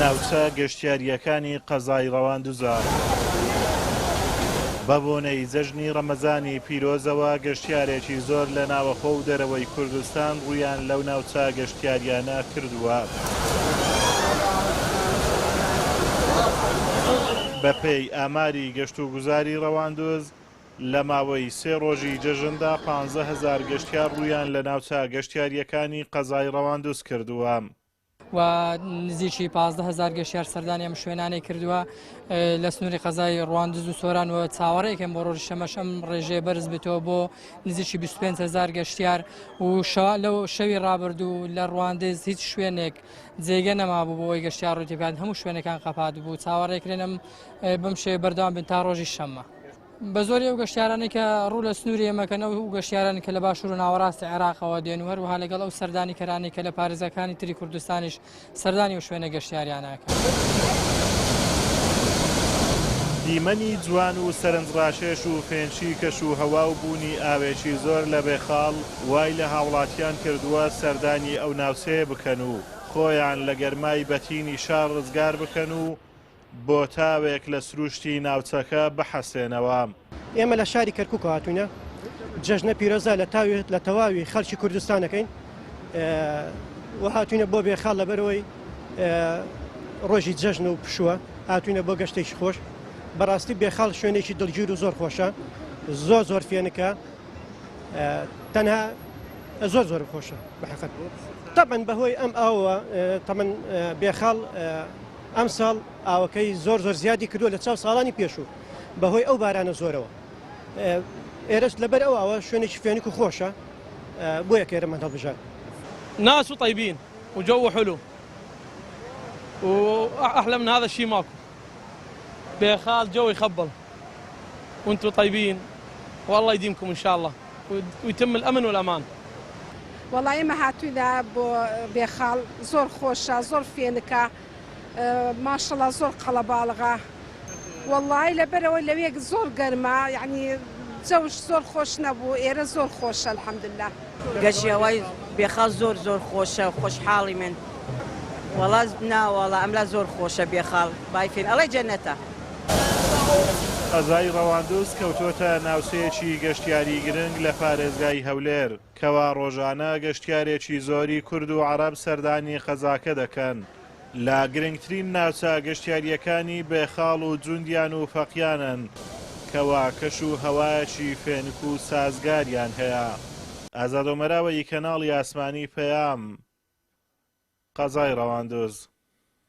ناوچە گەشتیاریەکانی قەزای ڕەواندوزە. بە بۆنەی جەژنی ڕەمەزانی پیرۆزەوە گەشتیارێکی زۆر لە ناوەخۆ و دەرەوەی کوردستان ڕوویان لەو ناوچە گەشتیاریانە کردووە. بەپێی ئاماری گەشت و گوزاری ڕەواندوز لە ماوەی 3 ڕۆژی جەژندا 15,000 گەشتیار ڕوویان لە ناوچە گەشتیاریەکانی قەزای ڕەواندوز کردووە. و نزیکی 15,000 گەشتیار سەردانی ئەم شوێنانەی کردووە لە سنووری قەزای ڕەواندوز و سۆران و چاوەڕێکم بۆ ڕۆژی شەمەش ئەم ڕێژەیە بەرز بێتەوە بۆ نزیکی 25,000 گەشتیار و لەو شەوی ڕابردوو لە ڕەواندز هیچ شوێنێک جێگە نەمابوو بۆ ئەوەی گەشتیار ڕووی تێبکات، هەموو شوێنەکان قەپات بوو. چاوەڕێکرێنم بەم شێوە بەردەوام بن تا ڕۆژی شەممە. بە زۆری ئەو گەشتیارانی کە ڕوو لە سنووری ئێمەکەنەوە و گەشتیارانی کە لە باشوور و ناوەڕاستی عێراقەوە دێن و هەروەها لەگەڵ ئەو سەردانی کەرانی کە لە پارێزەکانی تری کوردستانیش سەردانی و شوێنە گەشتیاریانەکە. دیمەنی جوان و سەرنجڕاشێش و فێنچی کەش و هەوا و بوونی ئاوێکی زۆر لە بێخاڵ وای لە هاوڵاتیان کردووە سەردانی ئەو ناوچەیە بکەن و خۆیان لە گەرمای بەتینی شار ڕزگار بکەن و بۆ تاوێک لە سروشتی ناوچەکە بەحەسێنەوە. ئێمە لە شاری کەرکووک هاتوونە جەژنە پیرۆزە لە تاوێت لە تەواوی خەڵکی کوردستانەکەین و هاتوونە بۆ بێخاڵ لەبەرەوەی ڕۆژی جەژن و پشووە هاتوونە بۆ گەشتێکی خۆش. بەڕاستی بێخاڵ شوێنێکی دڵگیر و زۆر خۆشە، زۆر فێنکە، تەنها زۆر خۆشە بەحەقەت. تەبەن بەهۆی ئەم ئاوە تەمەن بێخاڵ ئەم ساڵ ئاوەکەی زۆر زیادی کردووە لە چاو ساڵانی پێشوو بەهۆی ئەو بارانە زۆرەوە. ئێرەش لەبەر ئەو ئاوە شوێنێکی فێنک و خۆشە بۆ یەک ئێرە من هەڵبژار. ناس طيبين وجو حلو واحلى من هذا الشيء ماكو. بيخال جو يخبل وانتم طيبين والله يديمكم ان شاء الله ويتم الامن والامان. والله ئێمە هاتوویدا بۆ بێخاڵ زۆر خۆشە، زۆر فێنکە، ماشەڵا زۆر قەڵەباڵغا. والله لەبەرەوەی لەوێک زۆر گەرمە، یعنی جەوش زۆر خۆش نەبوو، ئێرە زۆر خۆشە الحەمدوللا. گەشتیەوەی بێخاڵ زۆر خۆشە، خۆشحاڵی من. وەڵا ناوەڵا ئەملا زۆر خۆشە بێخاڵ بایفێن ئەڵێ جەنەتە. قەزای ڕەواندوز کەوتۆتە ناوچەیەکی گەشتیاری گرنگ لە پارێزگای هەولێر کەوا ڕۆژانە گەشتیارێکی زۆری کورد و عەرەب سەردانی قەزاکە دەکەن. لە گرنگترین ناوچە گەشتیاریەکانی بێخاڵ و جوندیان و فەقیانن کەوا کەش و هەوایەکی فێنک و سازگاریان هەیە. ئازاد ئۆمەراوەی کەناڵی ئاسمانی پەیام، قەزای ڕەواندوز.